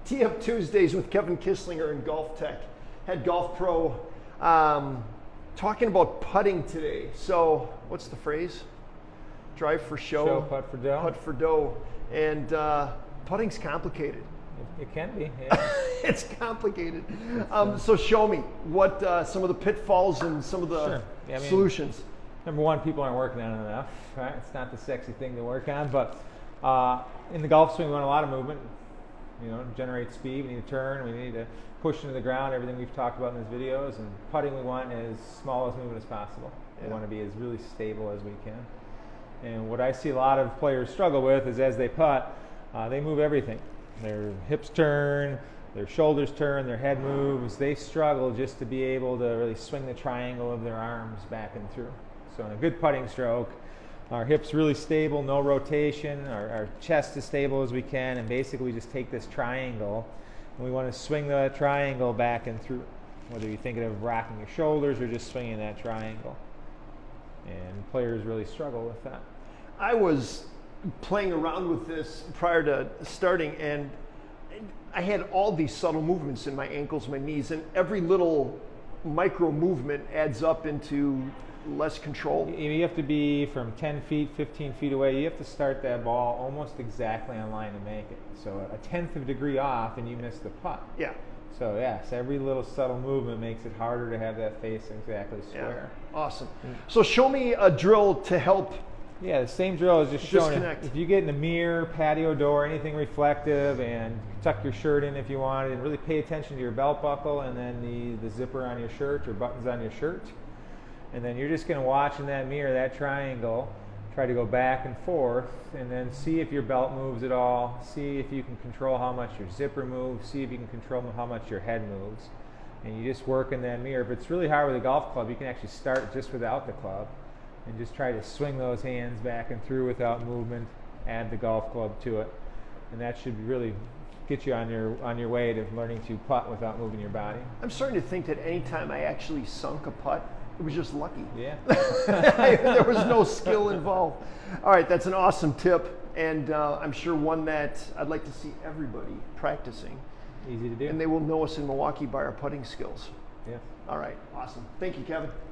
Tee Up Tuesdays with Kevin Kisslinger and Golf Tech, Head Golf Pro, talking about putting today. So, what's the phrase? Drive for show, putt for dough. Putt for dough. And putting's complicated. It can be, yeah. It's complicated. So show me what some of the pitfalls and some of the Sure. Yeah, I mean, solutions. Number one, people aren't working on it enough, right? It's not the sexy thing to work on, but in the golf swing, we want a lot of movement. You know, generate speed. We need to turn. We need to push into the ground. Everything we've talked about in these videos. And putting, we want as small as movement as possible. Yeah. We want to be as really stable as we can. And what I see a lot of players struggle with is as they putt, they move everything. Their hips turn, their shoulders turn, their head moves. They struggle just to be able to really swing the triangle of their arms back and through. So in a good putting stroke, our hips really stable, no rotation, our chest as stable as we can, and basically we just take this triangle and we want to swing the triangle back and through, whether you're thinking of rocking your shoulders or just swinging that triangle. And players really struggle with that. I was playing around with this prior to starting, and I had all these subtle movements in my ankles, my knees, and every little micro movement adds up into less control. You have to be from 10 feet, 15 feet away. You have to start that ball almost exactly on line to make it. So a tenth of a degree off and you miss the putt. Yeah. So yes, every little subtle movement makes it harder to have that face exactly square. Yeah. Awesome. So show me a drill to help. Yeah, the same drill is just showing Disconnect. if you get in a mirror, patio door, anything reflective, and tuck your shirt in if you want, and really pay attention to your belt buckle and then the zipper on your shirt or buttons on your shirt. And then you're just going to watch in that mirror, that triangle, try to go back and forth, and then see if your belt moves at all, see if you can control how much your zipper moves, see if you can control how much your head moves. And you just work in that mirror. If it's really hard with a golf club, you can actually start just without the club and just try to swing those hands back and through without movement, add the golf club to it. And that should really get you on your way to learning to putt without moving your body. I'm starting to think that anytime I actually sunk a putt, it was just lucky. Yeah. There was no skill involved. All right, that's an awesome tip, and I'm sure one that I'd like to see everybody practicing. Easy to do. And they will know us in Milwaukee by our putting skills. Yeah. All right, awesome. Thank you, Kevin.